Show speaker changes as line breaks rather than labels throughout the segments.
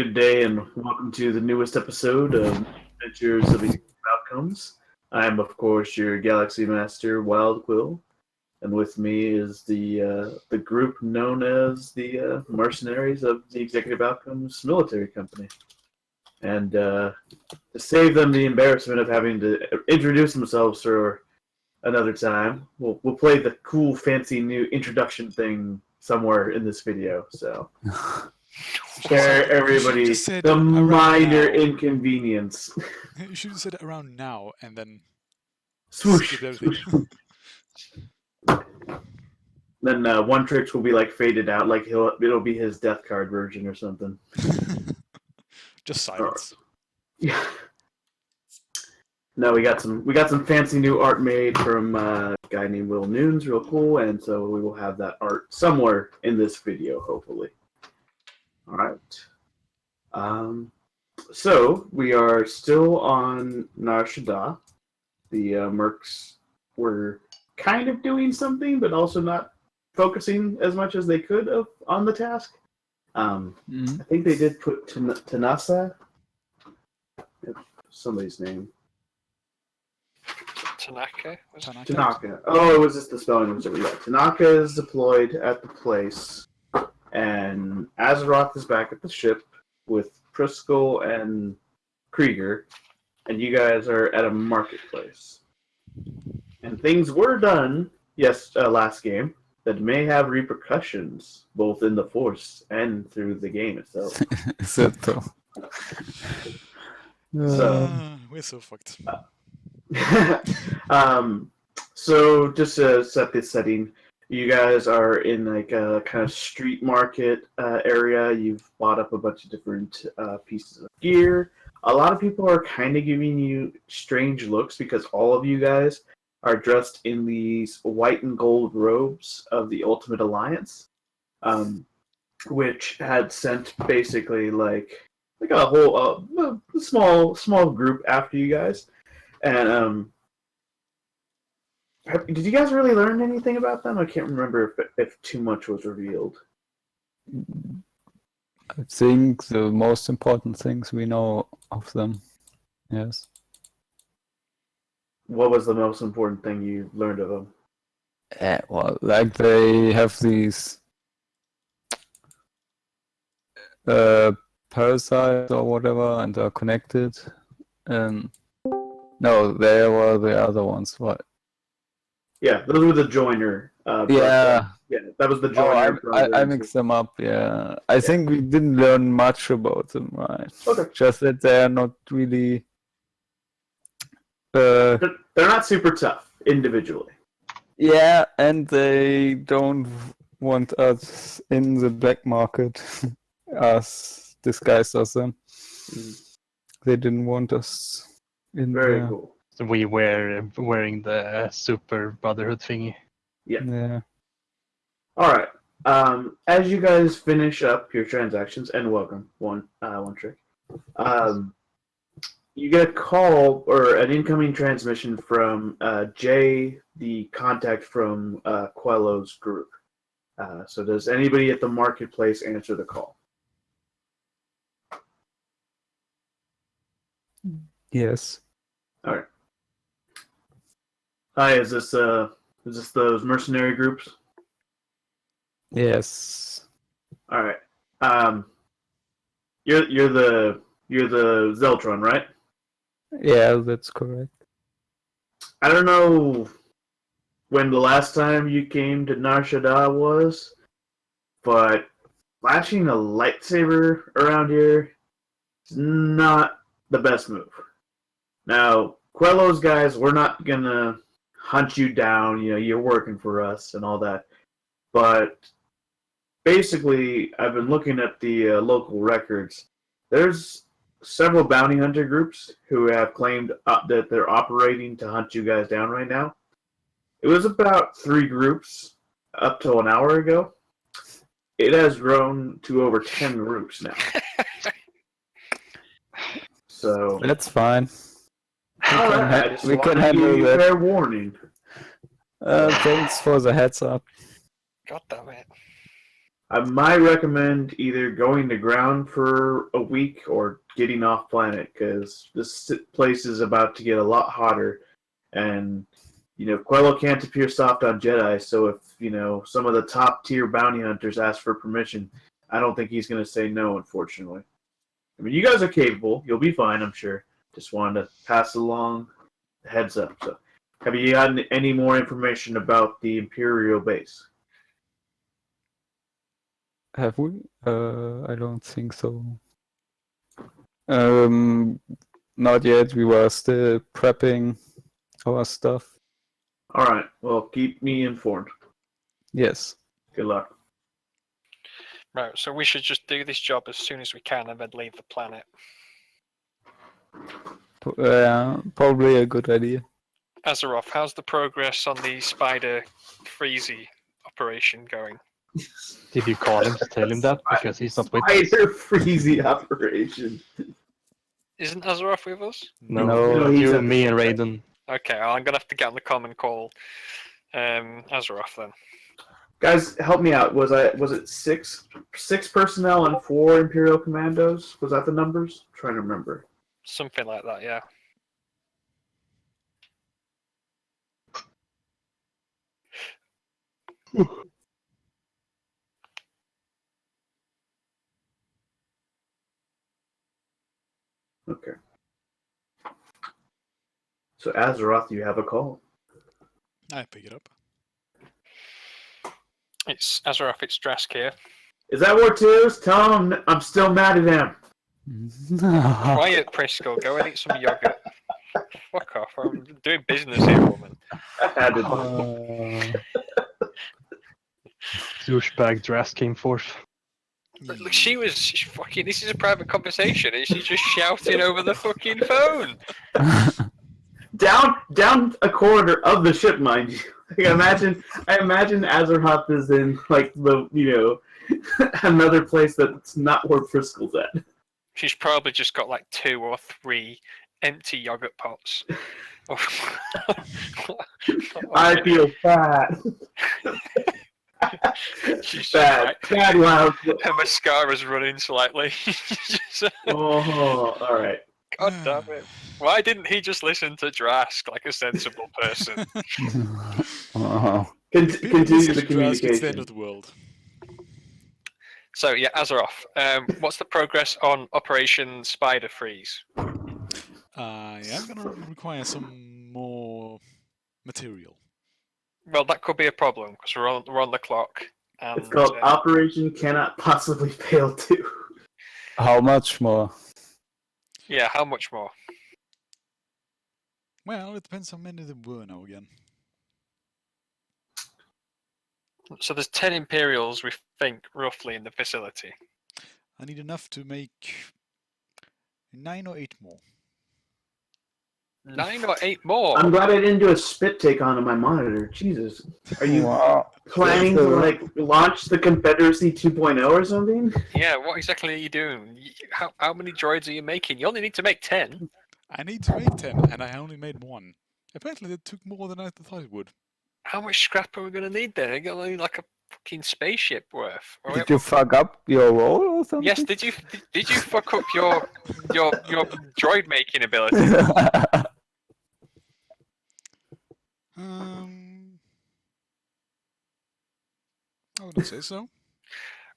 Good day and welcome to the newest episode of Misadventures of Outcomes. I am, of course, your Galaxy Master, Wild Quill, and with me is the group known as the Mercenaries of the Executive Outcomes Military Company. And to save them the embarrassment of having to introduce themselves for another time, we'll play the cool, fancy new introduction thing somewhere in this video. So. Spare everybody the minor inconvenience.
You should have said it around now and then
Swoosh.
skip everything.
Swoosh. Then One Tricks will be like faded out, like it'll be his death card version or something.
Just silence.
Yeah. No, we got some fancy new art made from a guy named Will Noons, real cool, and so we will have that art somewhere in this video, hopefully. All right. So we are still on Nar Shadda. The mercs were kind of doing something, but also not focusing as much as they could have on the task. I think they did put Tanasa. Somebody's name. Tanaka. Oh, it was just the spelling was over. Yeah, Tanaka is deployed at the place. And Azeroth is back at the ship with Priskel and Krieger, and you guys are at a marketplace. And things were done, last game, that may have repercussions, both in the Force and through the game itself.
Certo.
We're so fucked.
So just to set this setting, you guys are in like a kind of street market area. You've bought up a bunch of different pieces of gear. A lot of people are kind of giving you strange looks because all of you guys are dressed in these white and gold robes of the Ultimate Alliance, which had sent basically like a whole small group after you guys. And did you guys really learn anything about them? I can't remember if too much was revealed.
I think the most important things we know of them. Yes.
What was the most important thing you learned of them?
Well, like they have these parasites or whatever, and are connected. No, they were the other ones. What?
Yeah, those were the joiner.
Yeah,
that was the joiner.
I mixed them up. Yeah, I think we didn't learn much about them, right?
Okay.
Just that they are not really.
They're not super tough individually.
Yeah, and they don't want us in the black market, us disguised as them. They didn't want us in
Very
there.
cool.
So we were wearing the Super Brotherhood thingy.
Yeah. All right. As you guys finish up your transactions, and welcome, one trick. You get a call or an incoming transmission from Jay, the contact from Quello's group. So does anybody at the marketplace answer the call?
Yes.
All right. Hi, is this those mercenary groups?
Yes.
All right. You're the Zeltron, right?
Yeah, that's correct.
I don't know when the last time you came to Nar Shadda was, but flashing a lightsaber around here is not the best move. Now, Quello's guys, we're not gonna hunt you down. You know, you're working for us and all that. But basically, I've been looking at the local records. There's several bounty hunter groups who have claimed that they're operating to hunt you guys down right now. It was about 3 groups up till an hour ago. It has grown to over 10 groups now. So
That's fine.
We can handle that. Fair warning.
Thanks for the heads up.
God damn it.
I might recommend either going to ground for a week or getting off planet, because this place is about to get a lot hotter, and Quello can't appear soft on Jedi. So if some of the top tier bounty hunters ask for permission, I don't think he's going to say no. Unfortunately, I mean, you guys are capable. You'll be fine, I'm sure. Just wanted to pass along the heads up. So, have you gotten any more information about the Imperial base?
Have we? I don't think so. Not yet. We were still prepping our stuff.
All right. Well, keep me informed.
Yes.
Good luck.
Right, so we should just do this job as soon as we can and then leave the planet.
Probably a good idea.
Azeroth, how's the progress on the Spider Freezy operation going?
Did you call him to tell him that? Because he's not with us.
Spider Freezy operation.
Isn't Azeroth with us?
No,
No, he's
you,
at
me,
the-
and Raiden.
Okay, well, I'm gonna have to get on the common call. Azeroth then.
Guys, help me out. Was it six personnel and 4 Imperial commandos? Was that the numbers? I'm trying to remember.
Something like that, yeah.
Okay. So Azeroth, you have a call.
I pick it up.
It's Azeroth, it's Drask here.
Is that War 2's? Tell him I'm still mad at him.
Quiet, Prisco, go and eat some yogurt. Fuck off, I'm doing business here, woman.
I had to.
Douchebag dress came forth.
Look, she's fucking. This is a private conversation, and she's just shouting over the fucking phone.
Down a corridor of the ship, mind you. Like, I imagine Azeroth is in like the another place that's not where Friskel's at.
She's probably just got like 2 or 3 empty yogurt pots.
I feel fat.
She's
Bad. Bad loud.
her mascara's running slightly.
Oh, all right.
God damn it! Why didn't he just listen to Drask like a sensible person?
Continue the
It's the end
communication.
of the world.
So yeah, Azeroth, what's the progress on Operation Spider Freeze?
Yeah, I'm gonna require some more material.
Well, that could be a problem because we're on the clock. And,
It's called Operation Cannot Possibly Fail 2.
How much more?
yeah, how much more?
Well, it depends how many there were now again.
So there's 10 Imperials, we think, roughly in the facility.
I need enough to make 9 or 8 more.
9 or 8 more.
I'm glad I didn't do a spit take onto my monitor. Jesus. Are you planning to launch the Confederacy 2.0 or something?
Yeah, what exactly are you doing? How many droids are you making? You only need to make 10.
I need to make 10, and I only made 1. Apparently, that took more than I thought it would.
How much scrap are we going to need then? You're going to need like a fucking spaceship worth.
Did you fuck up your roll or something?
Yes, did you fuck up your droid making ability?
I wouldn't say so.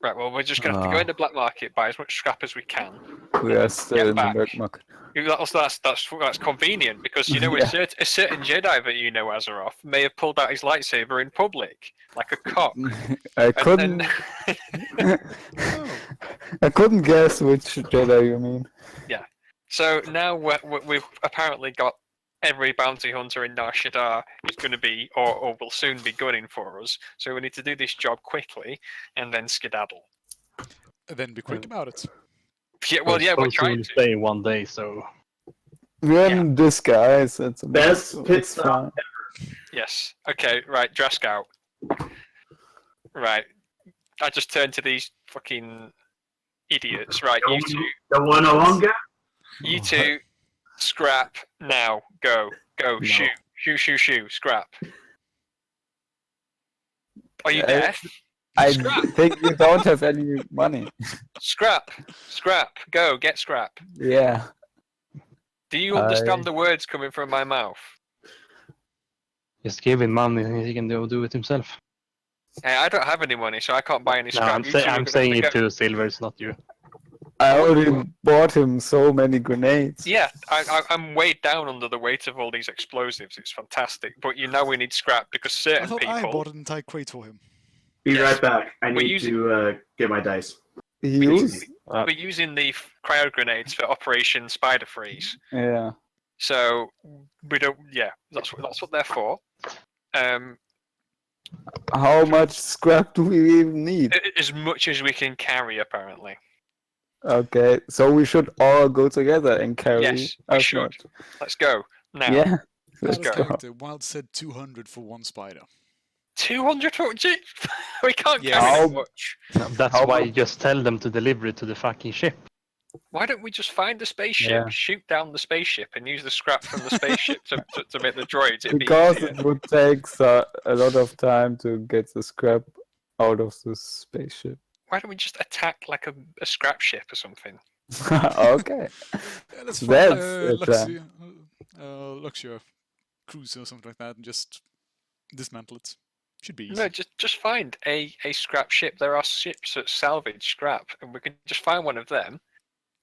Right, well, we're just going to have to go into black market, buy as much scrap as we can.
We are still
Get
in the
back.
black market.
That's convenient because a certain Jedi that you know, Azeroth, may have pulled out his lightsaber in public like a cock.
I couldn't. I couldn't guess which Jedi you mean.
So now we've apparently got every bounty hunter in Nar Shadda is going to be, or will soon be, gunning for us. So we need to do this job quickly and then skedaddle.
Then be quick about it.
Yeah, well, yeah, we're trying to.
Stay one day, so
We're in disguise. It's
Best pit stop.
Yes. Okay. Right. Drask out. Right. I just turned to these fucking idiots. Right. You two.
The one along guy?
You two. Scrap now. Go. Go.
No.
Shoot. Shoot. Shoot. Shoot. Scrap. Are you deaf?
I
Scrap.
think you don't have any money.
Scrap. Go, get scrap.
Yeah.
Do you understand the words coming from my mouth?
Just give him money and he can do it himself.
Hey, I don't have any money, so I can't buy any
No,
scrap.
I'm,
You two are
I'm
gonna
saying
have
it
to go.
to Silvers, not you.
I already bought him so many grenades.
Yeah, I'm weighed down under the weight of all these explosives. It's fantastic. But you know we need scrap because
I
certain
thought I
people.
bought an entire crate for him.
Be
Yes.
right back. I
We're
need
using-
to get my dice.
Use.
We're using the cryo grenades for Operation Spider Freeze.
Yeah.
So we don't. Yeah, that's what they're for.
How much scrap do we even need?
As much as we can carry, apparently.
Okay, so we should all go together and carry.
Yes, we
as
should.
much.
Let's go now.
Yeah.
Let's
Out of
go.
character, Wild said 200 for one spider.
200 for we can't
Yeah.
carry
How-
that much.
That's
How
why
about-
you just tell them to deliver it to the fucking ship.
Why don't we just find the spaceship,
Yeah.
shoot down the spaceship, and use the scrap from the spaceship to make the droids? It'd be
Because
easier.
it would take a lot of time to get the scrap out of the spaceship.
Why don't we just attack like a scrap ship or something?
Okay.
Yeah, let's
That's
find
it,
Luxia cruiser or something like that and just dismantle it. Should be easy.
No, just find a scrap ship. There are ships that salvage scrap, and we can just find one of them.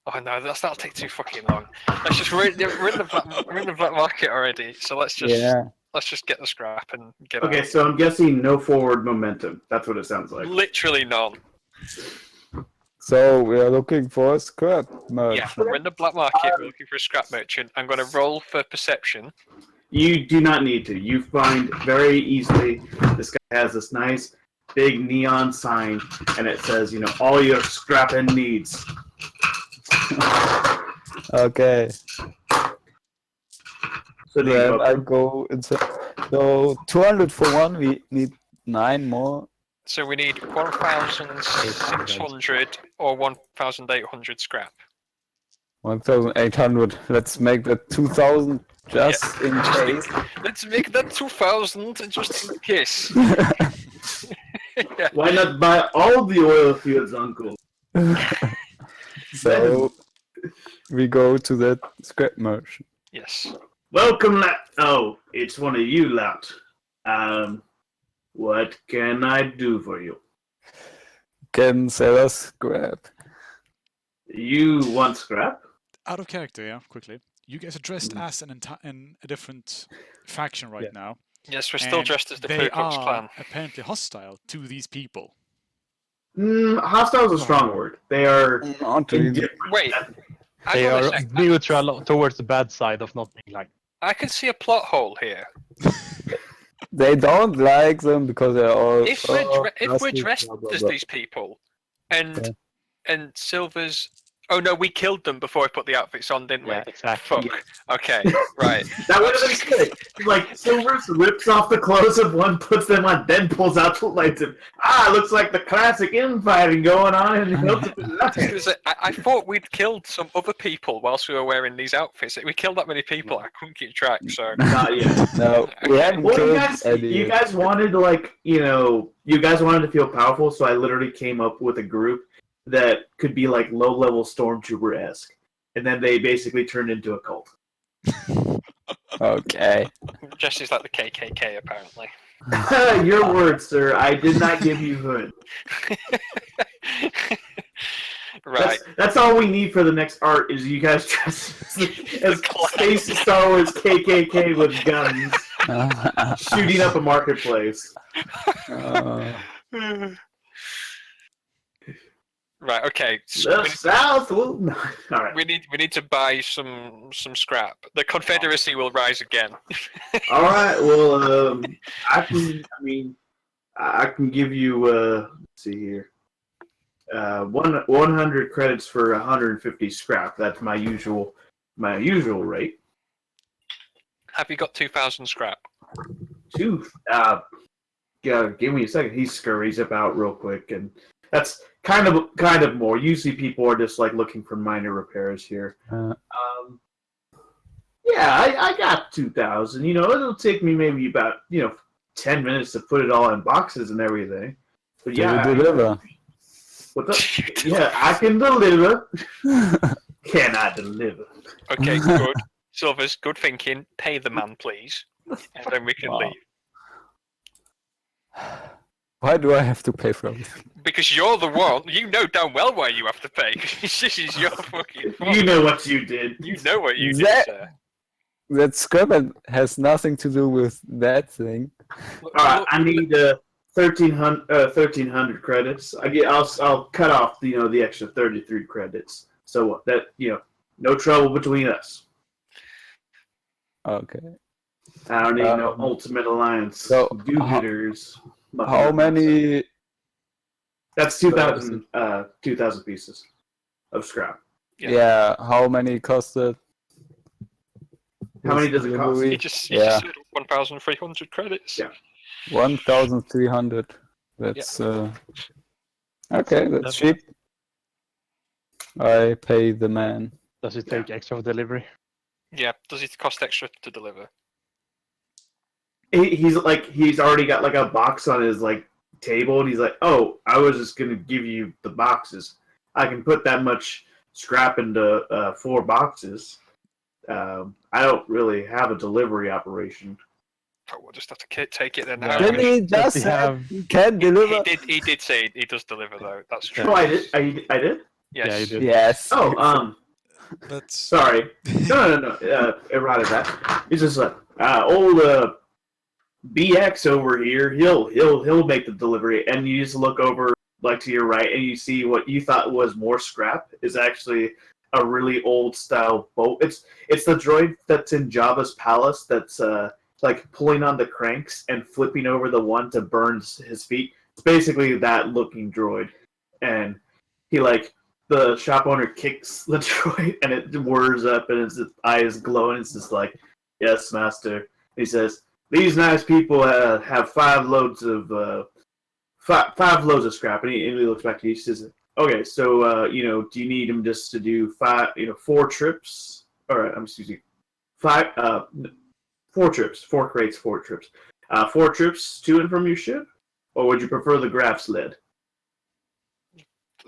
Oh no, that'll take too fucking long. Let's just we're in the black market already, so let's just get the scrap and get
Okay,
out.
so I'm guessing no forward momentum. That's what it sounds like.
Literally none.
So we are looking for a scrap merchant.
Yeah, we're in the black market. We're looking for a scrap merchant. I'm going to roll for perception.
You do not need to. You find very easily this guy has this nice big neon sign, and it says, all your scrapping needs.
Okay.
So do you
Then
go
I
up?
go inside. So 200 for one. We need 9 more.
So we need 1,600 or 1,800 scrap.
1,800. Let's make that 2,000 just in case.
Let's make that 2,000 just in case. Yeah.
Why not buy all the oil fields, Uncle?
So we go to that scrap merchant.
Yes.
Welcome, Lat. Oh, it's one of you, Lat. What can I do for you?
Can sell us scrap.
You want scrap?
Out of character, yeah, quickly. You guys are dressed as in a different faction right now.
Yes, we're still
and
dressed as the
they
Ku Klux
are
Klan.
apparently hostile to these people.
Hostile is a strong word. They are
Not really.
indifferent.
Wait,
They
hang on a
are
sec.
neutral towards the bad side of not being like.
I can see a plot hole here.
They don't like them because they're all.
If we're
plastic,
dressed
blah, blah,
as
blah.
these people, and Silver's. Oh no, we killed them before we put the outfits on, didn't we?
Yeah, exactly.
Fuck. Okay, right.
That would have been sick. Like, Silvers rips off the clothes of one, puts them on, then pulls out the lights. And, looks like the classic infighting going on in the ultimate left.
I thought we'd killed some other people whilst we were wearing these outfits. We killed that many people, I couldn't keep track. So
Not yet.
No, we haven't
Well,
killed
you
any.
guys wanted to, you guys wanted to feel powerful, so I literally came up with a group that could be like low-level stormtrooper-esque. And then they basically turned into a cult.
Okay.
Jesse's like the KKK apparently.
Your words, sir. I did not give you hood.
Right.
That's all we need for the next art is you guys dress as Space Star Wars KKK with guns shooting up a marketplace.
Right. Okay. So
The South will not. All right.
we need to buy some scrap. The Confederacy will rise again.
All right. Well, I can give you. Let's see here. 100 credits for 150 scrap. That's my usual rate.
Have you got 2,000 scrap?
Give me a second. He scurries about real quick, and that's kind of more. Usually, people are just like looking for minor repairs here. Yeah, I got 2,000. It'll take me maybe about 10 minutes to put it all in boxes and everything. But
Do
yeah,
you deliver?
what the? Yeah, I can deliver. Can I deliver?
Okay, good. Silvers, good thinking. Pay the man, please, and then we can
Wow.
leave.
Why do I have to pay for everything?
Because you're the one. You know damn well why you have to pay. This is your fucking fault.
You know what you did.
You know what you did,
That-
sir.
That scrap has nothing to do with that thing.
Look,
All right,
look,
I need 1,300 credits. I'll cut off the extra 33 credits. So what? That no trouble between us.
Okay.
I don't need no
Um,
Ultimate Alliance
so
do-gooders.
How many?
That's 2,000 pieces of scrap.
Yeah. How many costed?
How many
this
does it cost?
delivery?
he just
Yeah.
said 1,300 credits.
Yeah.
1,300. That's okay. That's cheap. I pay the man.
Does it take extra for delivery?
Yeah. Does it cost extra to deliver?
He's already got like a box on his table, and he's like, "Oh, I was just gonna give you the boxes. I can put that much scrap into 4 boxes. I don't really have a delivery operation."
Oh, we'll just have to take it then.
Yeah.
How-
Didn't he just
we
say
have-
he can
He
deliver?
did say he does deliver though. That's true.
Oh, I did. I did.
Yes.
Yeah, you did.
Yes.
Oh,
That's
sorry. No. Errata that. It's just like old BX over here. He'll make the delivery, and you just look over to your right, and you see what you thought was more scrap is actually a really old style boat. It's the droid that's in Jabba's palace that's pulling on the cranks and flipping over the one to burn his feet. It's basically that looking droid, and he the shop owner kicks the droid and it whirs up and its eyes glow and it's just like, "Yes, master." He says, "These nice people have 5 loads of 5 loads of scrap." And he looks back to you. He says, "Okay, so do you need him just to do 4 trips? Or excuse me, 4 trips, 4 crates, 4 trips, 4 trips to and from your ship, or would you prefer the grab sled?"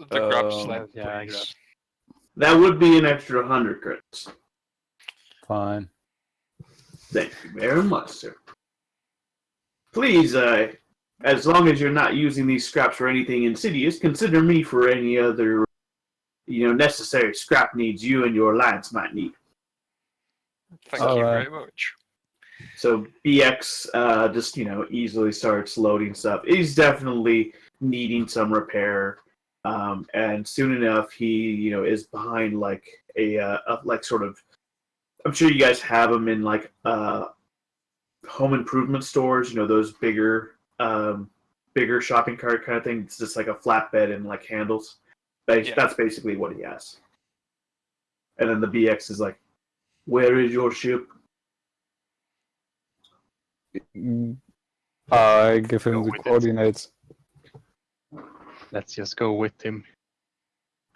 The grab sled,
yeah, I
please.
That would be an extra 100 credits.
Fine.
Thank you very much, sir. Please, as long as you're not using these scraps for anything insidious, consider me for any other, necessary scrap needs you and your alliance might need.
Thank
All
you
right.
very much.
So BX just easily starts loading stuff. He's definitely needing some repair, and soon enough he is behind a sort of. I'm sure you guys have them in home improvement stores. Those bigger shopping cart kind of thing. It's just like a flatbed and handles.
Yeah.
That's basically what he has. And then the BX is like, "Where is your ship?"
I give
Go
him the
with it.
coordinates.
Let's just go with him.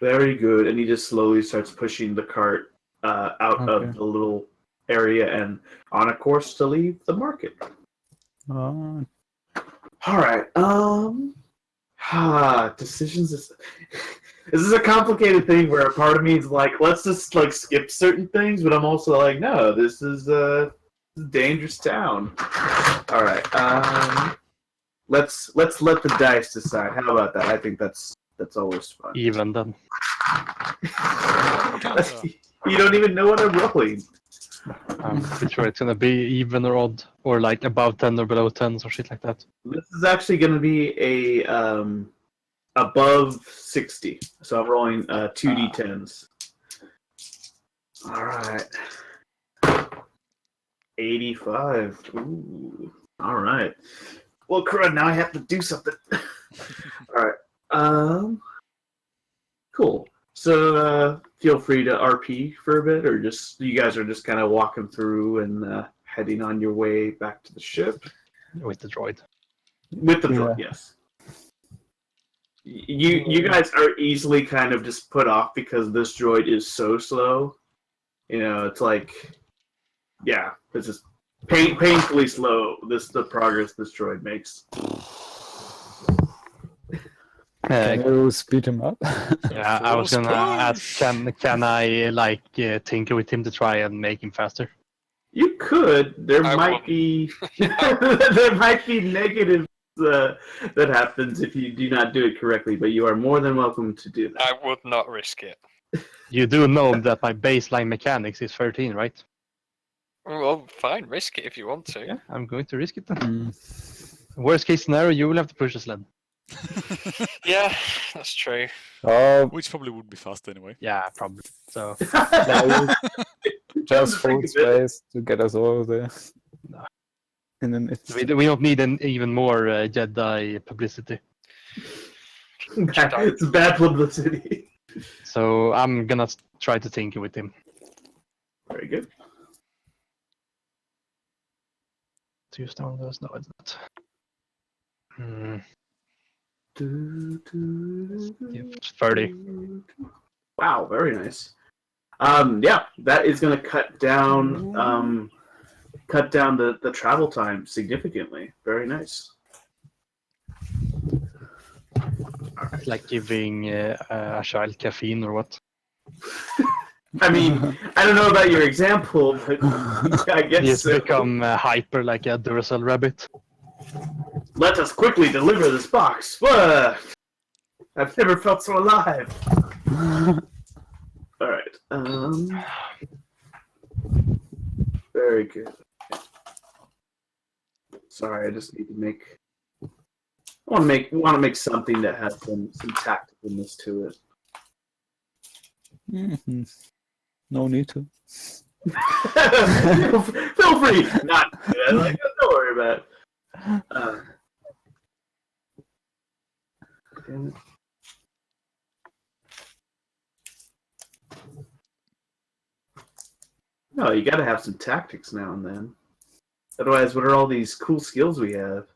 Very good. And he just slowly starts pushing the cart out
Okay.
of the little area and on a course to leave the market.
Oh,
All right. Decisions. This is a complicated thing where a part of me is like, let's just skip certain things, but I'm also like, no, this is a dangerous town. All right. Let's let the dice decide. How about that? I think that's always fun.
Even then.
You don't even know what I'm rolling.
I'm pretty sure it's gonna be even or odd, or above 10 or below 10 or shit like that.
This is actually going to be a above 60. So I'm rolling 2d10s. All right. 85. Ooh. All right. Well, crud, now I have to do something. All right. Cool. So feel free to RP for a bit, or just you guys are just kind of walking through and heading on your way back to the ship
With the droid.
with the droid. Yes. You guys are easily kind of just put off because this droid is so slow. It's it's just painfully slow. The progress this droid makes.
Can you speed him up?
Yeah, I was
Force
gonna ask,
push!
can I like tinker with him to try and make him faster?
You could. There
I
might
wouldn't.
be there might be negatives that happens if you do not do it correctly, but you are more than welcome to do that.
I would not risk it.
You do know that my baseline mechanics is 13, right?
Well, fine, risk it if you want to.
Yeah, I'm going to risk it then.
Mm.
Worst case scenario, you will have to push the sled.
Yeah, that's true.
Oh,
Which probably would be fast anyway.
Yeah, probably. So
just
Think
hold
of it.
space to get us all there.
No.
And then
we don't need even more Jedi publicity.
It's bad publicity.
So I'm gonna try to tinker with him.
Very good.
2 stone goes, no, it's not. Yep, 30.
Wow, very nice. Yeah, that is going to cut down the travel time significantly. Very nice.
It's like giving a child caffeine or what?
I mean, I don't know about your example, but I guess
He's
so.
become hyper like a Duracell rabbit.
Let us quickly deliver this box. I've never felt so alive. All right. Very good. Sorry, I just need to make. I want to make something that has some tacticalness to it.
Mhm. No need to.
Feel free not to do that. Like, don't worry about it. Damn it. No, you gotta have some tactics now and then. Otherwise, what are all these cool skills we have?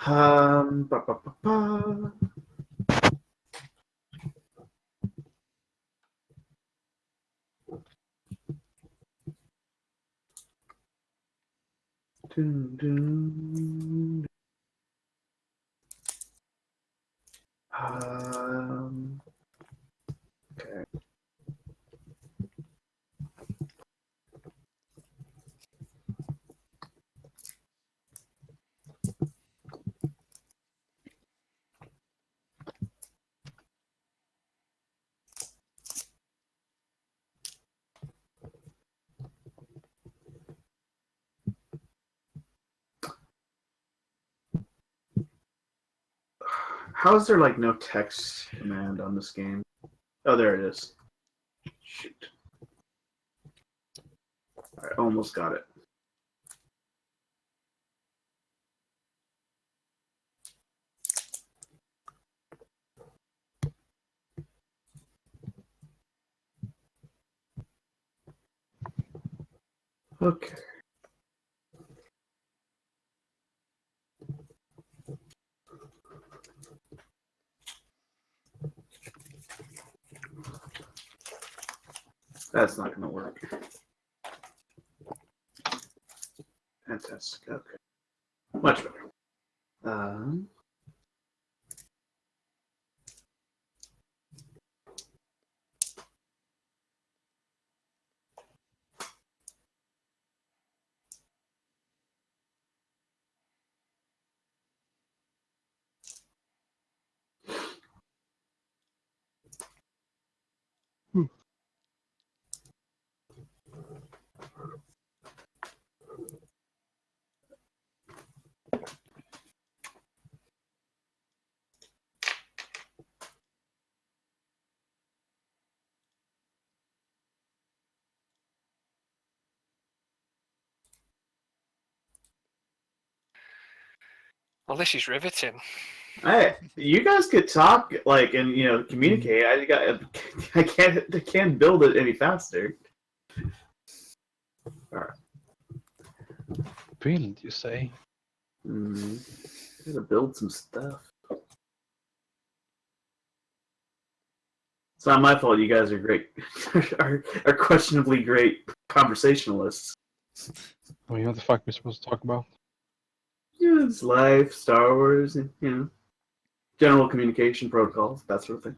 Ba, ba, ba, ba. Dun, dun. Okay. How is there like no text command on this game? Oh, there it is. Shoot. I almost got it. Okay. That's not going to work. Fantastic. Okay. Much better.
Well, this is riveting.
Hey, you guys could talk like and communicate. I can't build it any faster.
Build, you say?
Gotta build some stuff. It's not my fault. You guys are great, are questionably great conversationalists.
What the fuck are we supposed to talk about?
Yeah, it's life, Star Wars, and general communication protocols, that sort of thing.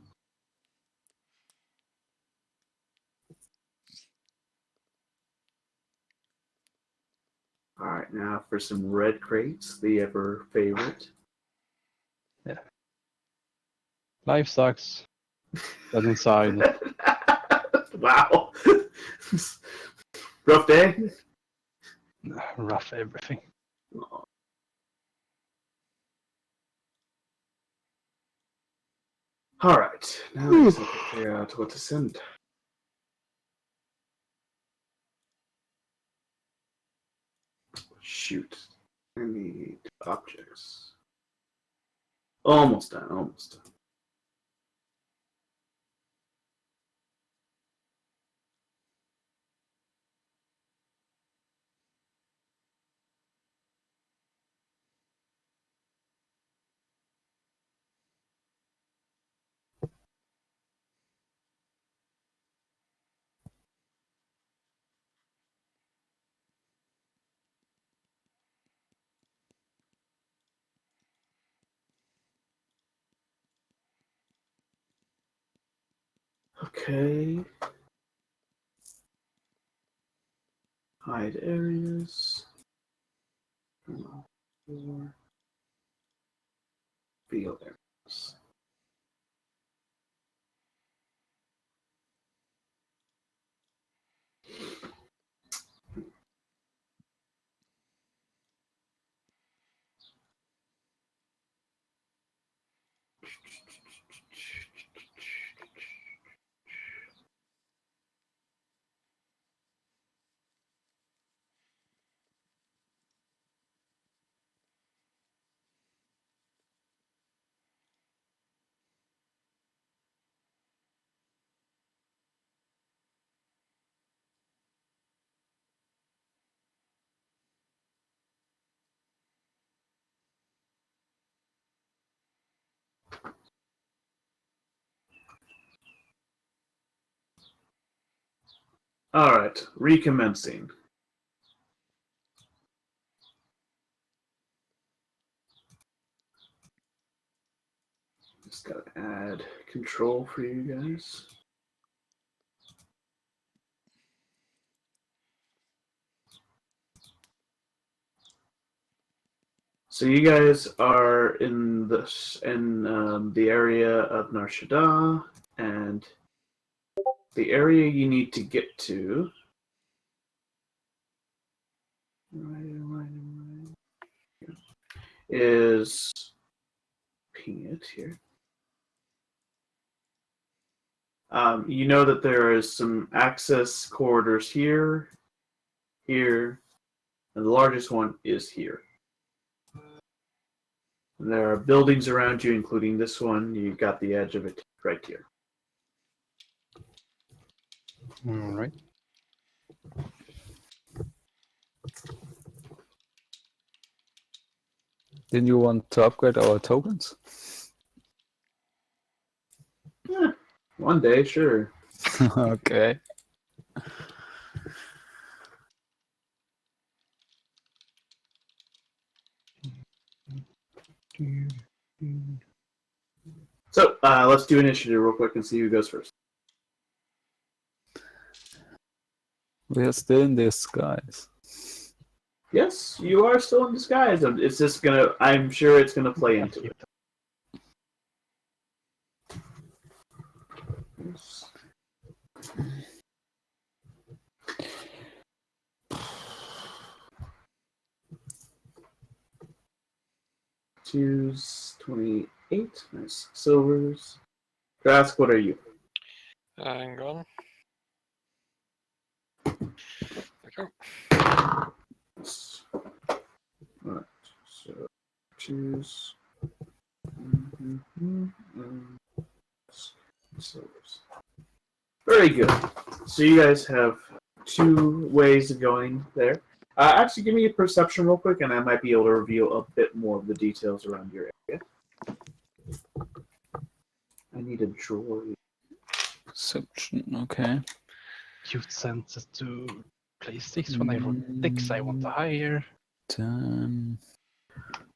All right, now for some red crates, the ever favorite.
Life sucks. But inside,
Wow. Rough day?
rough everything.
All right, now I just need to figure out what to send. Shoot. I need objects. Almost done, almost done. Okay. Hide areas. Four. Field areas. All right, recommencing. Just gotta add control for you guys. So you guys are in the area of Nar Shadda, and the area you need to get to is ping it here. You know that there is some access corridors here, here, and the largest one is here. And there are buildings around you, including this one. You got the edge of it right here.
All right.
Didn't you want to upgrade our tokens?
Yeah, one day, sure.
Okay.
So let's do initiative real quick and see who goes first.
We are still in disguise.
Yes, you are still in disguise. It's just gonna. I'm sure it's gonna play into it. Yes. Choose 28. Nice silvers. Trask, what are you?
Hang on. There we go.
Alright, so choose silvers. Very good. So you guys have two ways of going there. Actually, give me a perception real quick, and I might be able to reveal a bit more of the details around your area. I need a droid.
Perception, okay.
Youth senses to play 6 when I roll 6. I want to higher.
10.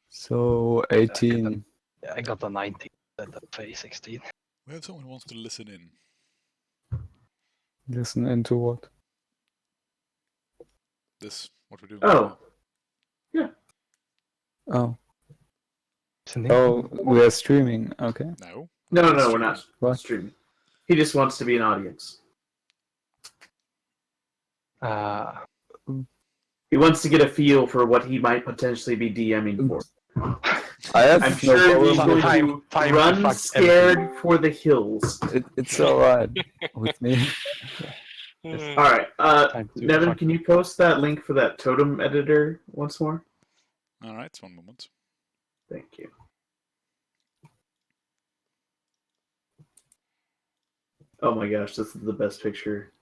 So 18.
Yeah, I got a 19 instead of a 16.
We have someone who wants to listen in.
Listen into what?
This, what we're doing.
Oh,
Oh.
Listening?
Oh, we're streaming. Okay.
No.
no, we're not
What?
streaming. He just wants to be an audience. He wants to get a feel for what he might potentially be DMing for.
I have
I'm
no
sure he's
problem.
going to
time to
run
fuck
scared for the hills.
It's alright with me.
All right,
Time to
Nevin,
fuck.
can you post that link for that totem editor once more?
Alright, one moment.
Thank you. Oh my gosh, this is the best picture.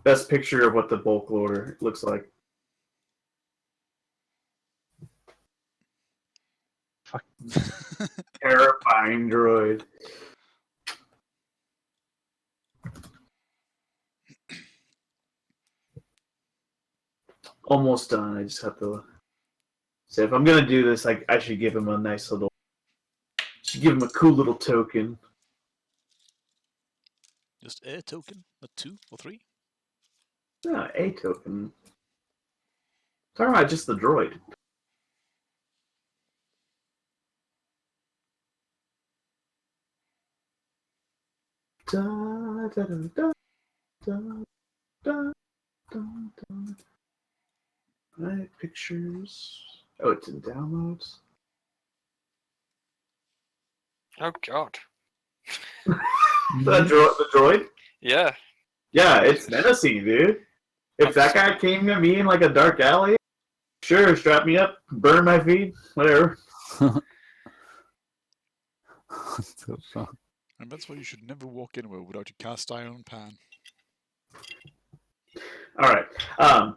Best picture of what the bulk loader looks like.
Fuck.
Terrifying droid. Almost done. I just have to say if I'm gonna do this, I should give him a nice little. Should give him a cool little token.
Just a token, not 2 or 3.
A token. Talking about just the droid. Da, da, da, da, da, da, da. Right, pictures. Oh, it's in downloads.
Oh God.
The droid?
Yeah.
Yeah, it's menacing, dude. If that guy came at me in like a dark alley, sure, strap me up, burn my feet, whatever.
So fun.
And that's why you should never walk anywhere without your cast iron pan.
All right.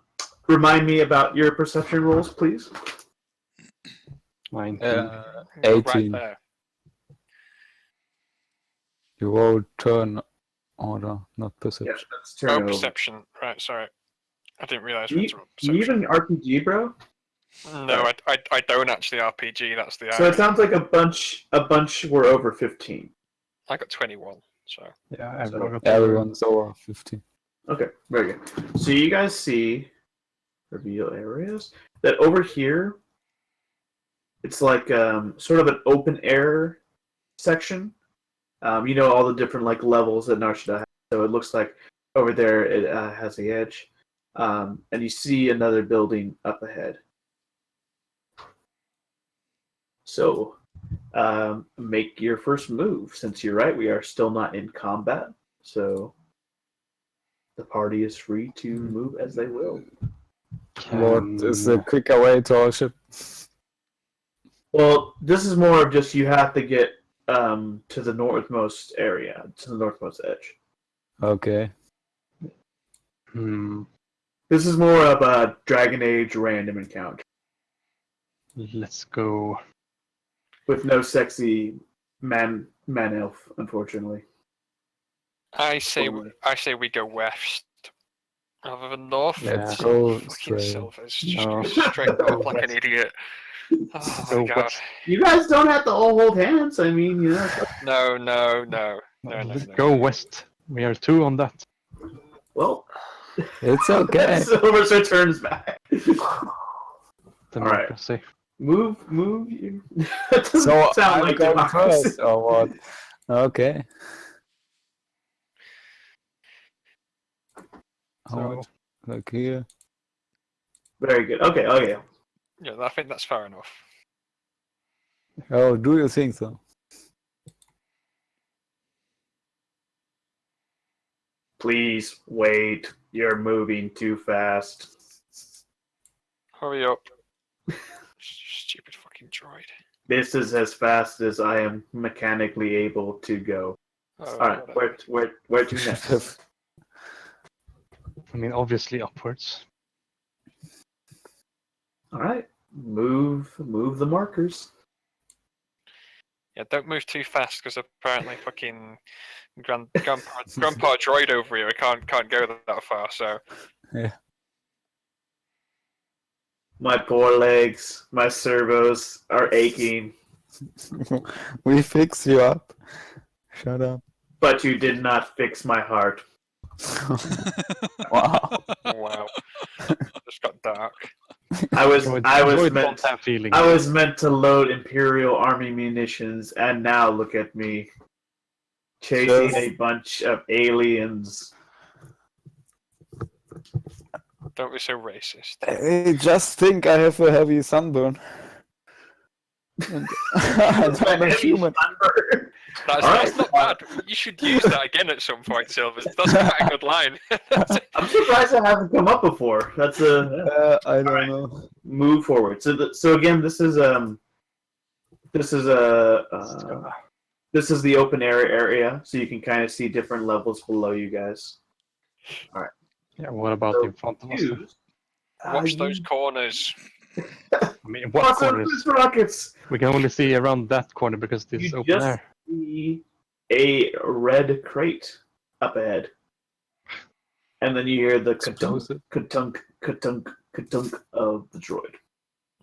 Remind me about your perception rolls, please.
19.
Right
18.
there.
You roll turn order, not perception.
Yeah, that's
Oh,
turnover.
perception. Right, sorry. I didn't realise
You,
we had
you
perception.
even RPG, bro?
No, I don't actually RPG. That's the
So it
irony.
sounds like a bunch were over 15.
I got 21. So
Yeah, everyone got
Everyone's over 15.
Okay, very good. So you guys see reveal areas that over here. It's like sort of an open air section. You know all the different like levels that Nar Shadda has. So it looks like over there it has the edge, and you see another building up ahead. So make your first move. Since you're right, we are still not in combat. So the party is free to move as they will.
What is the quicker way to our ship?
Well, this is more of just you have to get to the northmost area, to the northmost edge.
Okay.
This is more of a Dragon Age random encounter
Let's go.
with no sexy man elf, unfortunately.
I say we go west rather than north.
Let's
Yeah.
go
Fucking
straight.
Silvers. Just
No.
go straight north like an idiot. Oh
Go
my God.
west.
You guys don't have to all hold hands. I mean, you know.
No.
Let's go west. We are 2 on that.
Well,
It's okay.
Silvers returns back.
Democracy.
Move. You. That doesn't
So
sound
I'm
like
going
democracy.
first, or what? Okay.
So,
Like here.
Very good. Okay.
Yeah, I think that's fair enough.
Oh, do you think so?
Please wait. You're moving too fast.
Hurry up. Stupid fucking droid.
This is as fast as I am mechanically able to go.
Oh,
All right,
whatever.
where to next?
I mean, obviously upwards.
All right, move the markers.
Yeah, don't move too fast because apparently fucking grandpa droid over here can't go that far. So
Yeah.
My poor legs, my servos are aching.
We fix you up. Shut up.
But you did not fix my heart.
Wow.
Wow. Just got dark.
I was
Droids
meant
don't have feelings.
I was meant to load Imperial Army munitions, and now look at me. Chasing
Just-
a bunch of aliens.
Don't be so racist.
I just think I have a heavy sunburn. And I'm not human.
That's not bad. You should use that again at some point, Silvers. That's quite a good line.
I'm surprised that hasn't come up before. That's a
I don't
Alright.
know.
move forward. So again, this is the open area, so you can kind of see different levels below you guys.
Yeah, what about
So
in front of us? then?
Watch those corners.
I mean, what
Awesome
corners?
rockets.
We can only see around that corner because this is
You
open
just
air.
see a red crate up ahead, and then you hear the ka-tunk,
Explosive.
ka-tunk, ka-tunk, ka-tunk of the droid.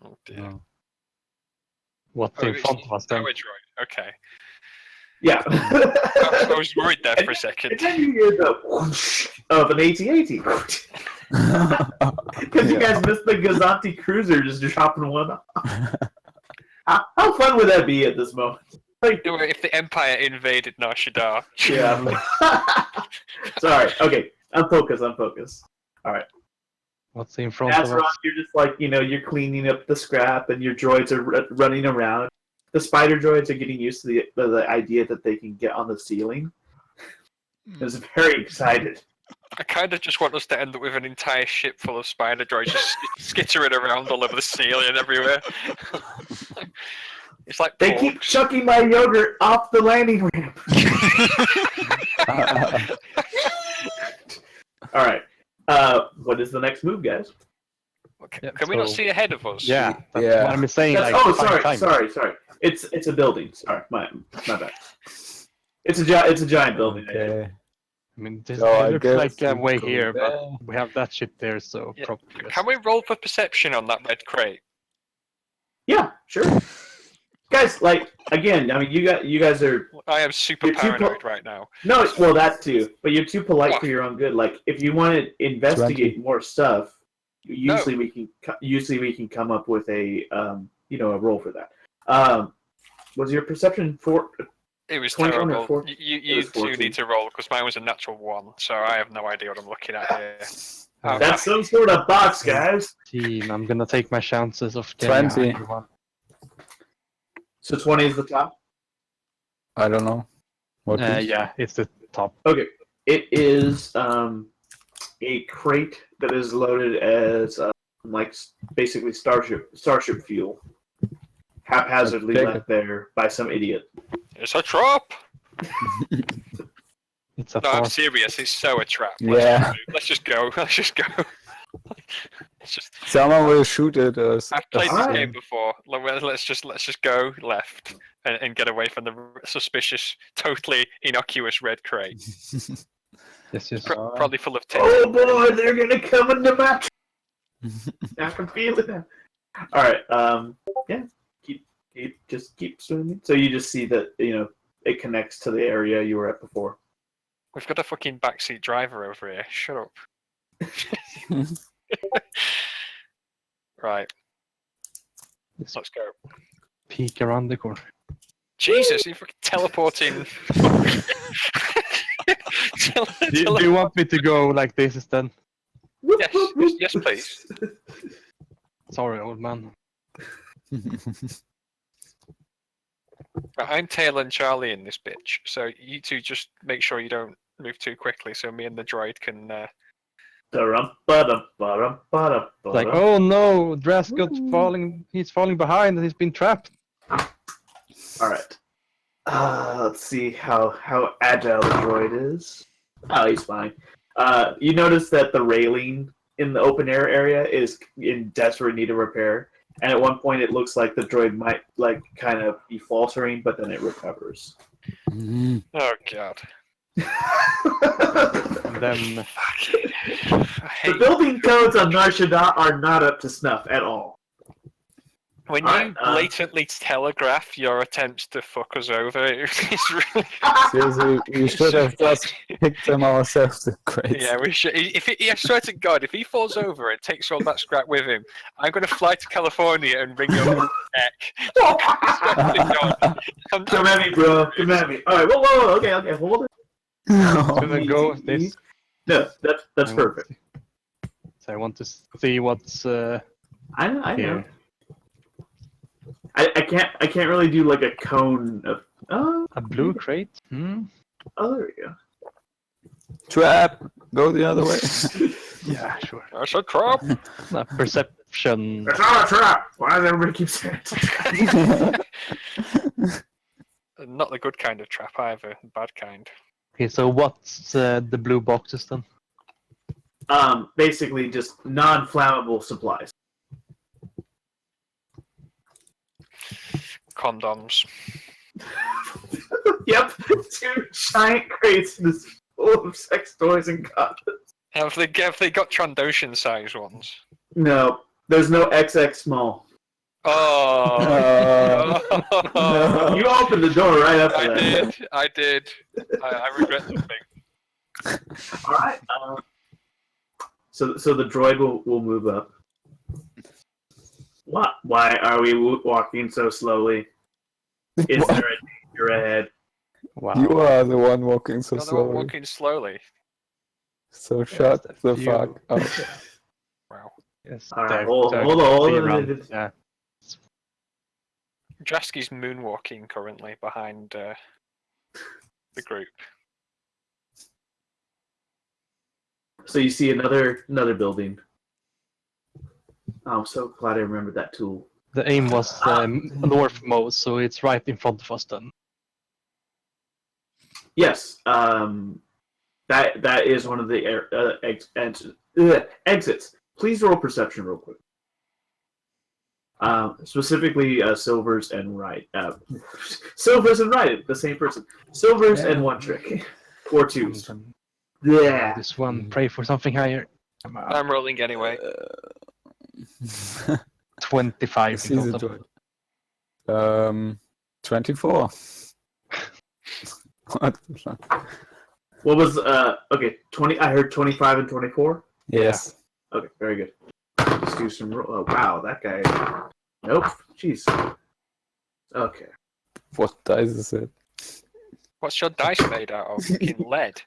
Oh dear.
No. What's
Oh,
in front of us then?
Oh, it's right. Okay.
Yeah.
I was worried there for a second.
And then you hear the whoosh of an AT-AT. Because you guys missed the Gazanti cruiser just dropping one off. How fun would that be at this moment? Like,
If the Empire invaded Nar Shadda.
yeah. Sorry. Okay. I'm focused.
What's in front of
Azeroth,
us?
you're just like, you're cleaning up the scrap and your droids are running around. The spider droids are getting used to the idea that they can get on the ceiling. I was very excited.
I kind of just want us to end up with an entire ship full of spider droids just skittering around all over the ceiling and everywhere. It's like
They keep
porks.
chucking my yogurt off the landing ramp. All right. What is the next move, guys?
Okay,
Yeah,
can we not
so-
see ahead of us?
Yeah, that's
Yeah.
what I'm saying.
That's,
Like,
oh,
5 times.
sorry. It's a building. Sorry, my bad. It's a giant building.
Okay.
I mean, this
So I
it looks
guess
like
we
way
go
here, but
there.
we have that ship there, so
Yeah.
probably.
Can we roll for perception on that red crate?
Yeah, sure. Guys, like again, I mean, you guys are
I am super
You're too
paranoid right now.
no, well that too, but you're too polite for your own good. Like, if you want to investigate more stuff, usually we can come up with a a roll for that. Was your perception for?
It was
21 or
terrible.
14?
You
was
two
14.
need to roll because mine was a natural 1, so I have no idea what I'm looking at here.
That's some sort of box, guys.
I'm gonna take my chances of getting a
20.
higher one.
So 20 is the top.
I don't know. What is?
Yeah, it's the top.
Okay, it is a crate that is loaded as basically starship fuel, haphazardly
Okay.
left there by some idiot.
It's a trap!
It's a
No, I'm
fort.
serious. It's so a trap.
Yeah.
Let's just go. Let's just go. It's just.
Someone will shoot at us.
I've played this
Alright.
game before. Let's just go left and get away from the suspicious, totally innocuous red crate.
Yes.
Probably full of tits.
Oh boy, they're gonna come into my. I can feel it now. All right. Yeah. Keep swimming. So you just see that it connects to the area you were at before.
We've got a fucking backseat driver over here. Shut up. Right.
Yes.
Let's go.
Peek around the corner.
Jesus, you're fucking teleporting.
Do you want me to go like this then?
Yes, please.
Sorry, old man.
Right, I'm Tail and Charlie in this bitch, so you two just make sure you don't move too quickly, so me and the droid can.
Like, oh no, Drascott's falling. He's falling behind. He's been trapped.
All right. Let's see how agile the droid is. Oh, he's fine. You notice that the railing in the open air area is in desperate need of repair, and at one point it looks like the droid might kind of be faltering, but then it recovers.
Oh god.
Then
I
The
hate
building codes on Nar Shadda are not up to snuff at all.
when
Alright,
you blatantly telegraph your attempts to fuck us over. It's really
Seriously, we should have just picked them ourselves, the crates.
yeah. We should. I swear to God, if he falls over and takes all that scrap with him, I'm going to fly to California and ring you over the neck.
Come at me, bro. Come at me. Alright, whoa, okay, hold it.
I'm gonna go with this.
No, that's
I want
perfect.
So I want to see what's
I know.
here.
I can't really do like a cone of
A blue crate?
there we go.
Trap! Go the other way.
Yeah, sure.
That's a trap.
Perception.
It's not a trap! Why does everybody keep saying it?
Not the good kind of trap either. The bad kind.
Okay, so what's the blue boxes then?
Basically just non-flammable supplies.
Condoms.
Yep, 2 giant crates that's full of sex toys and condoms.
Have they got Trandoshan size ones?
No, there's no XX small.
Oh.
No.
You opened the door right after that.
I did. I regret nothing.
Alright, so the droid will move up. What? Why are we walking so slowly? Is there a danger ahead?
Wow.
You are the one walking so
You're the one
slowly.
walking slowly.
So shut the
you.
fuck up.
Wow.
Yes,
Alright,
there-
hold
there
on.
could be around- Yeah.
Drasky's moonwalking currently behind the group.
So you see another building. I'm so glad I remembered that tool.
The aim was northmost, so it's right in front of us then.
Yes, that is one of the exits. Please roll perception real quick. Specifically, Silvers and Wright. Silvers and Wright, the same person. Silvers and One Trick. 4 twos. Yeah.
This one, pray for something higher. Come on.
I'm rolling anyway.
25
This
in
is a
total.
droid. 24. What the fuck?
What was okay? 20. I heard 25 and 24.
Yes.
Okay, very good. Let's do some. Oh, wow, that guy. Nope. Jeez. Okay.
What dice is it?
What's your dice made out of? Fucking lead.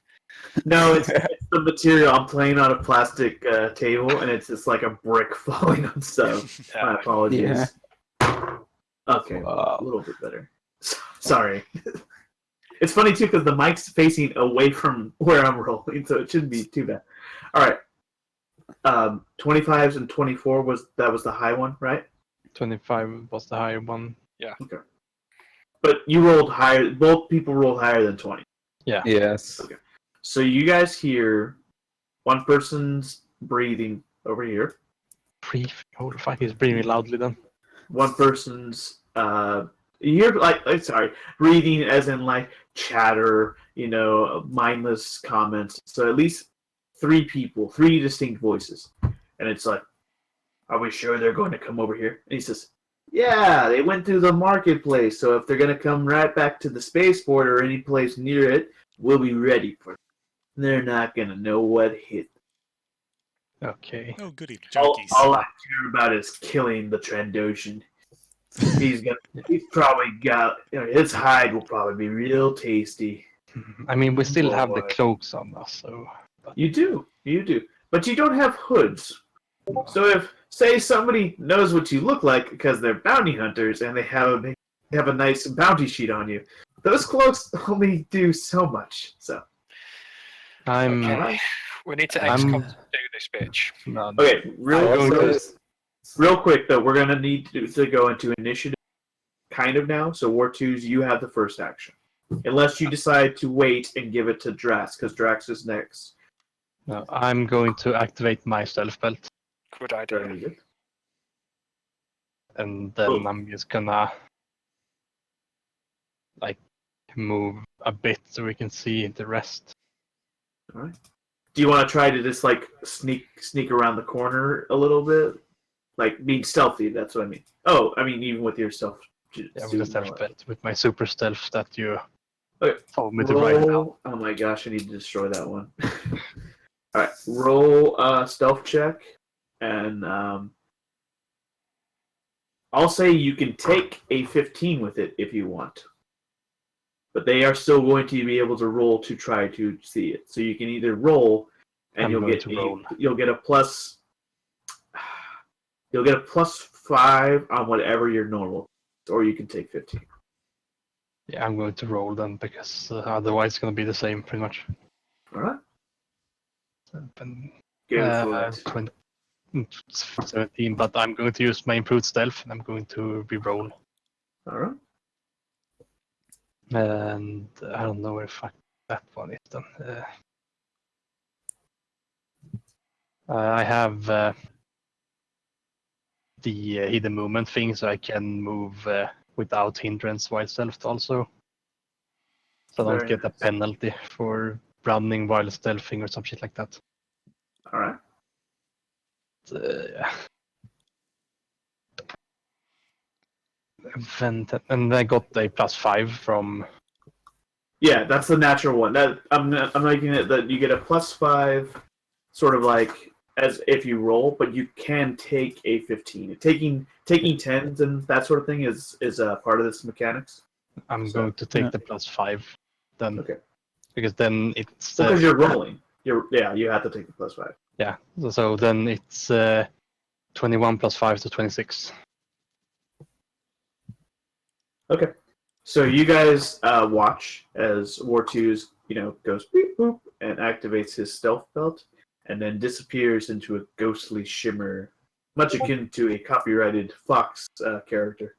No, it's the material. I'm playing on a plastic table, and it's just like a brick falling on stuff.
Yeah.
My apologies.
Yeah.
Okay,
Wow.
a little bit better. Sorry. It's funny too because the mic's facing away from where I'm rolling, so it shouldn't be too bad. All right. 25s and 24 was the high one, right?
25 was the higher one.
Okay. But you rolled higher. Both people rolled higher than 20.
Yes.
Okay. So you guys hear one person's breathing over here.
Breathe. Holy fuck, he's breathing loudly then.
One person's you hear breathing as in like chatter, mindless comments. So at least 3 people, 3 distinct voices, and it's like, are we sure they're going to come over here? And he says, yeah, they went through the marketplace, so if they're going to come right back to the spaceport or any place near it, we'll be ready for them. They're not going to know what hit.
Okay.
Oh, goody.
All
Junkies.
I care about is killing the Trandoshan. He's probably got, his hide will probably be real tasty.
I mean, we still have the
Boy.
cloaks on us, so.
You do, but you don't have hoods. So if, say, somebody knows what you look like because they're bounty hunters and they have a nice bounty sheet on you, those cloaks only do so much. So
Okay. We need to XCOM to do this bitch.
No,
okay,
Also,
real quick though, we're gonna need to go into initiative, kind of now. So War 2s, you have the first action, unless you decide to wait and give it to Drax because Drax is next.
no, I'm going to activate my stealth belt,
Good idea.
Very good.
and then I'm just gonna move a bit so we can see the rest.
All right. do you want to try to just like sneak around the corner a little bit, like being stealthy? That's what I mean. Oh, I mean even with your stealth.
Yeah, with the stealth belt, with my super stealth that you
Okay.
told me to write down.
Roll. Oh my gosh, I need to destroy that one. All right, roll stealth check, and I'll say you can take a 15 with it if you want, but they are still going to be able to roll to try to see it. So you can either roll, and you'll get a plus. You'll get a +5 on whatever your normal, or you can take 15.
Yeah, I'm going to roll then because otherwise it's going to be the same pretty much.
All right.
Go for it. 17, but I'm going to use my improved stealth and I'm going to re-roll.
All right.
And I don't know where that one is then. I have the hidden movement thing, so I can move without hindrance while stealthed also. So I don't get a penalty for running while stealthing or some shit like that.
All right.
And I got a +5 from.
Yeah, that's the natural one. That I'm making it that you get a +5, sort of like as if you roll, but you can take a 15. Taking 10s and that sort of thing is part of this mechanics.
I'm going to take the +5 then.
Okay.
Because then it's
because you're rolling. You have to take the +5.
Yeah. So then it's 21 + 5 to 26.
Okay. So you guys watch as War 2's, goes beep boop and activates his stealth belt, and then disappears into a ghostly shimmer, much akin to a copyrighted Fox character.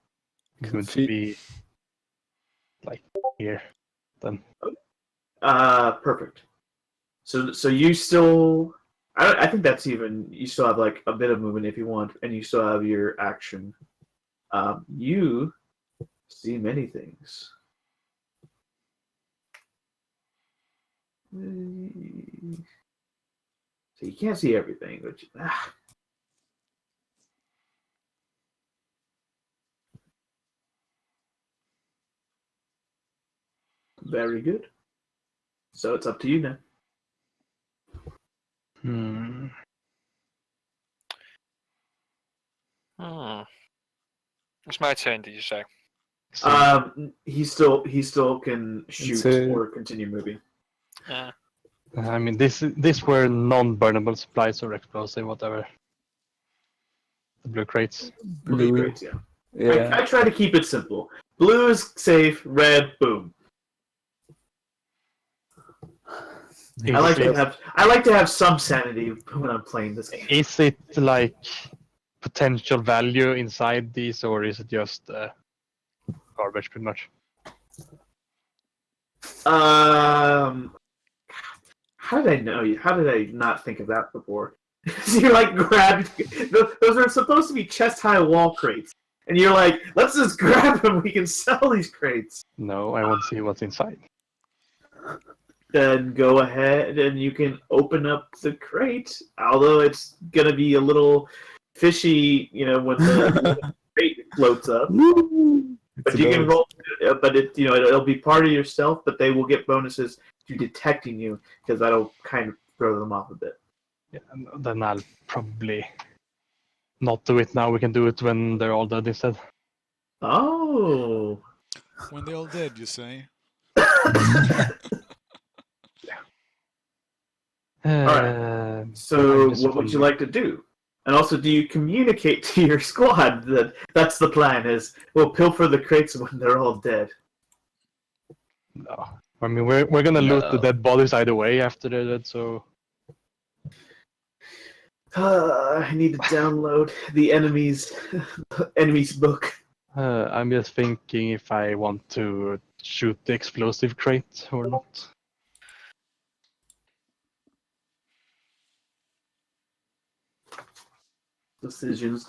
Could be like here then.
Perfect. So you still, I think that's even, you still have like a bit of movement if you want, and you still have your action. You see many things. So you can't see everything, but very good. So it's up to you now.
It's my turn, did you say?
He still can shoot or continue moving.
I mean, this were non-burnable supplies or explosive, whatever. The blue crates.
Blue crates, yeah. I try to keep it simple. Blue is safe. Red, boom. I like to have some sanity when I'm playing this game.
Is it like potential value inside these, or is it just garbage, pretty much?
How did I know you? How did I not think of that before? You're like grabbed. Those are supposed to be chest-high wall crates, and you're like, let's just grab them. We can sell these crates.
No, I want to see what's inside.
Then go ahead and you can open up the crate. Although it's gonna be a little fishy, when the crate floats up. But you can roll. But it'll be part of your stealth. But they will get bonuses to detecting you because that'll kind of throw them off a bit.
Yeah, then I'll probably not do it now. We can do it when they're all dead instead.
Oh.
When they're all dead, you say?
Alright. So what would you like to do? And also, do you communicate to your squad that that's the plan, is we'll pilfer the crates when they're all dead?
No. I mean, we're gonna loot the dead bodies either way after they're dead, so...
I need to download the enemy's book.
I'm just thinking if I want to shoot the explosive crate or not.
Decisions.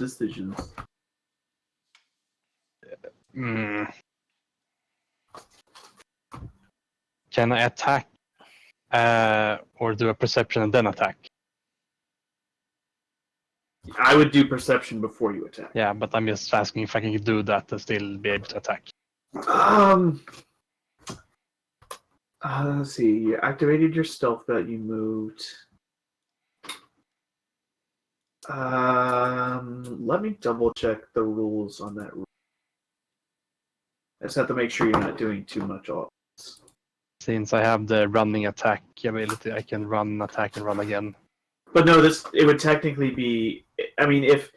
Can I attack Or do a perception and then attack.
I would do perception before you attack.
Yeah, but I'm just asking if I can do that and still be able to attack.
Let's see. You activated your stealth belt. You moved. Let me double check the rules on that. I just have to make sure you're not doing too much off.
Since I have the running attack ability, I can run, attack, and run again.
But no, it would technically be. I mean, if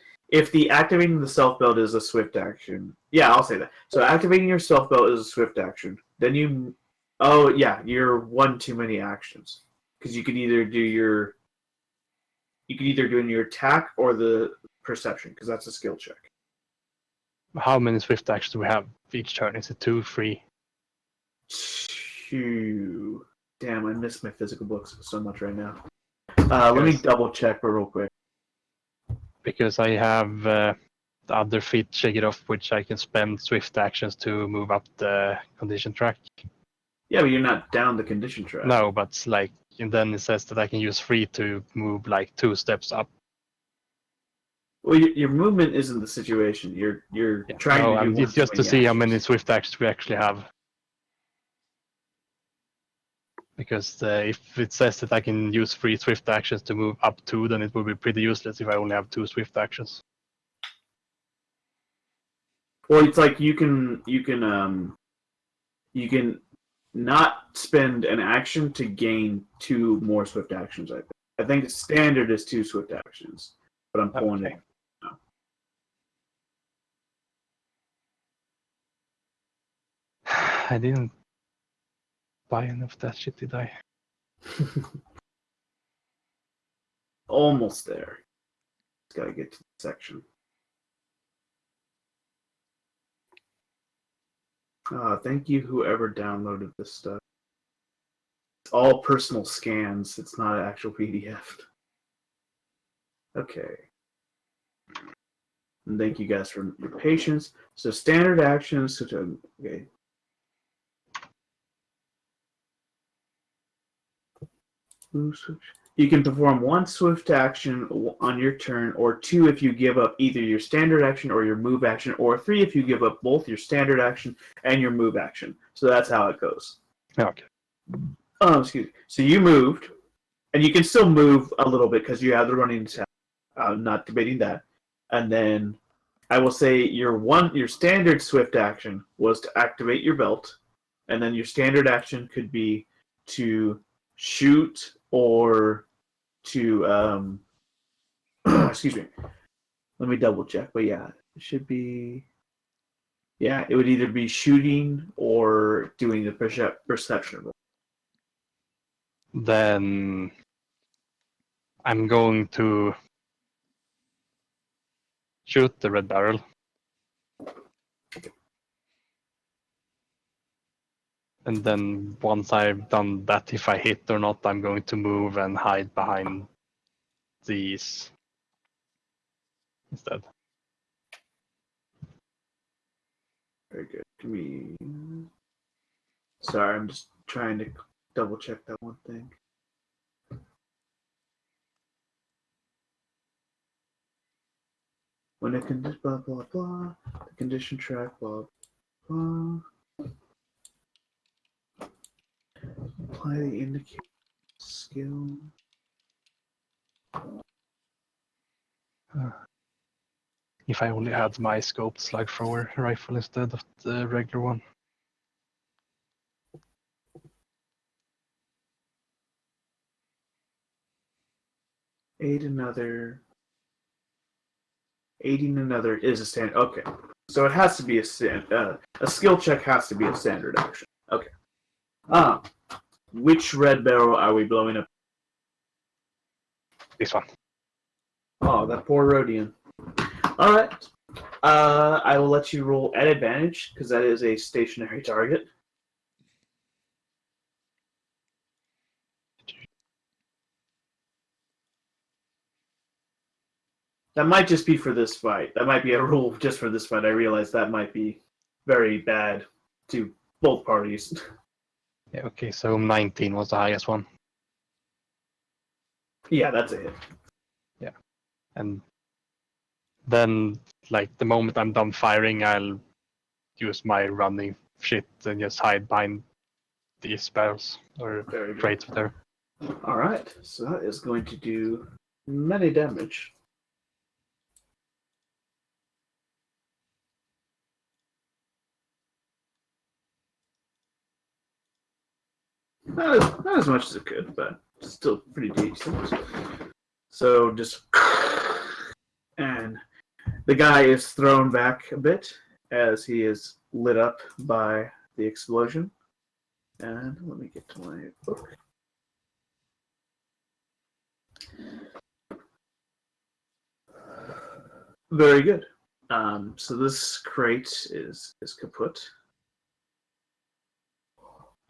the activating the stealth belt is a swift action, yeah, I'll say that. So activating your stealth belt is a swift action. Then you, oh yeah, you're one too many actions because you could either do your attack or the perception because that's a skill check.
How many swift actions do we have each turn? Is it 2, 3?
2. Damn, I miss my physical books so much right now. Let me double check real quick.
Because I have the other feat, Shake It Off, which I can spend swift actions to move up the condition track.
Yeah, but you're not down the condition track.
No, but like, and then it says that I can use 3 to move like 2 steps up.
Well, your movement isn't the situation. You're trying to do
it's just to see how many swift actions we actually have. Because if it says that I can use 3 swift actions to move up 2, then it would be pretty useless if I only have 2 swift actions.
Well, it's like you can not spend an action to gain 2 more swift actions. I think standard is 2 swift actions, but I'm pulling it.
I didn't buy enough of that shit, did I?
Almost there. Just gotta get to the section. Thank you, whoever downloaded this stuff. It's all personal scans. It's not an actual PDF. Okay. And thank you guys for your patience. So standard actions. Okay. You can perform 1 swift action on your turn, or 2 if you give up either your standard action or your move action, or 3 if you give up both your standard action and your move action. So that's how it goes.
Okay.
Oh, excuse me. So you moved, and you can still move a little bit because you have the running attack. Not debating that. And then I will say your standard swift action was to activate your belt, and then your standard action could be to shoot or to excuse me. Let me double check. But yeah, it should be. Yeah, it would either be shooting or doing the perception roll.
Then I'm going to shoot the red barrel. And then once I've done that, if I hit or not, I'm going to move and hide behind these instead.
Very good. Give me. Sorry, I'm just trying to double check that one thing. When a condition, blah blah blah, the condition track, blah blah. Apply the indicator skill.
If I only had my scoped slug thrower rifle instead of the regular one.
Aiding another is a standard. Okay, so it has to be a skill check has to be a standard action. Okay. Which red barrel are we blowing up?
This one.
Oh, that poor Rhodian. All right. I will let you roll at advantage because that is a stationary target. That might just be for this fight. That might be a rule just for this fight. I realize that might be very bad to both parties.
Yeah, okay, so 19 was the highest one.
Yeah, that's a hit.
And then, like, the moment I'm done firing, I'll use my running shit and just hide behind these barrels or
Very good.
crates there.
All right, so that is going to do many damage. Not as much as it could, but still pretty decent. So just and the guy is thrown back a bit as he is lit up by the explosion. And let me get to my book. Very good. So this crate is kaput.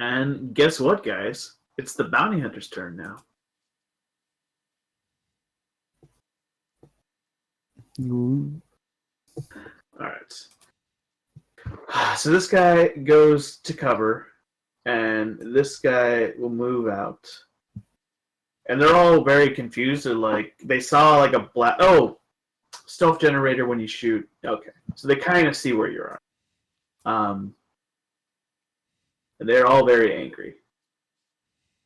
And guess what, guys? It's the bounty hunter's turn now.
Ooh.
All right. So this guy goes to cover, and this guy will move out. And they're all very confused. They're like, they saw like a black. Oh, stealth generator when you shoot. Okay, so they kind of see where you are. And they're all very angry.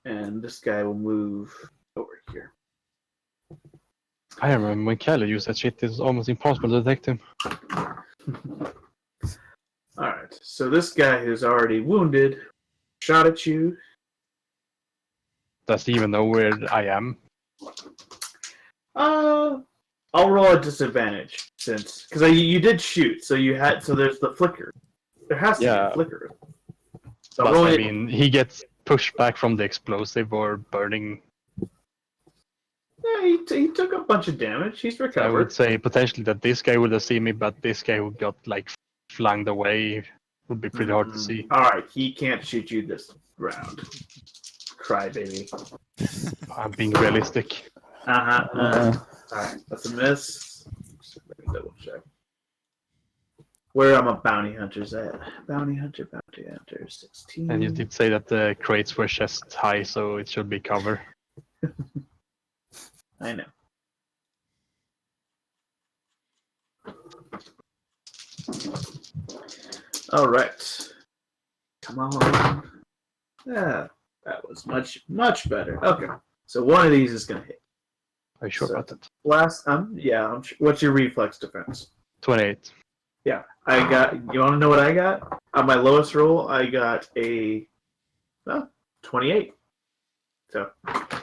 And this guy will move over here.
I remember when Kelly used that shit, it's almost impossible to detect him.
Alright, so this guy who's already wounded shot at you.
Does he even know where I am?
I'll roll a disadvantage since because you did shoot, so there's the flicker. There has to be a flicker. So
Plus, I mean, he gets pushed back from the explosive or burning.
Yeah, he took a bunch of damage. He's
I
recovered.
would say potentially that this guy would have seen me, but this guy who got like flung away would be pretty hard to see.
Alright, he can't shoot you this round. Crybaby.
I'm being realistic.
Alright, that's a miss. Let me double check. Where are my bounty hunters at? Bounty hunter, 16.
And you did say that the crates were chest high, so it should be cover.
I know. All right. Come on. Yeah, that was much better. Okay, so one of these is gonna hit.
Are you sure about that?
Last, what's your reflex defense?
28.
Yeah, I got. You want to know what I got? On my lowest roll, I got a 28. So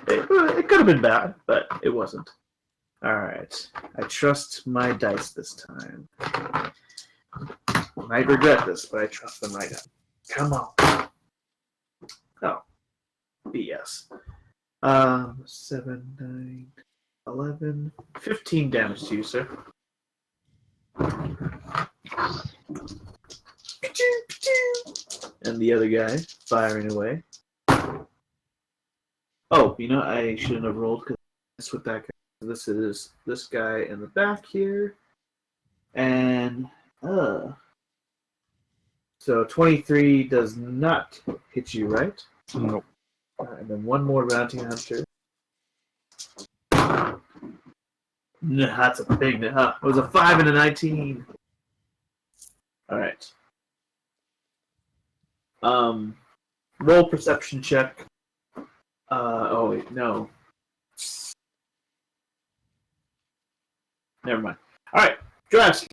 it could have been bad, but it wasn't. All right, I trust my dice this time. I might regret this, but I trust them right now. Come on. Oh, BS. 7, 9, 11, 15 damage to you, sir. And the other guy firing away. Oh, I shouldn't have rolled because that's what that guy. This is this guy in the back here, and so 23 does not hit you, right?
No.
And then one more bounty hunter. No, that's a big. It was a 5 and a 19. All right. Roll perception check. Oh wait, no. Never mind. All right, Drask.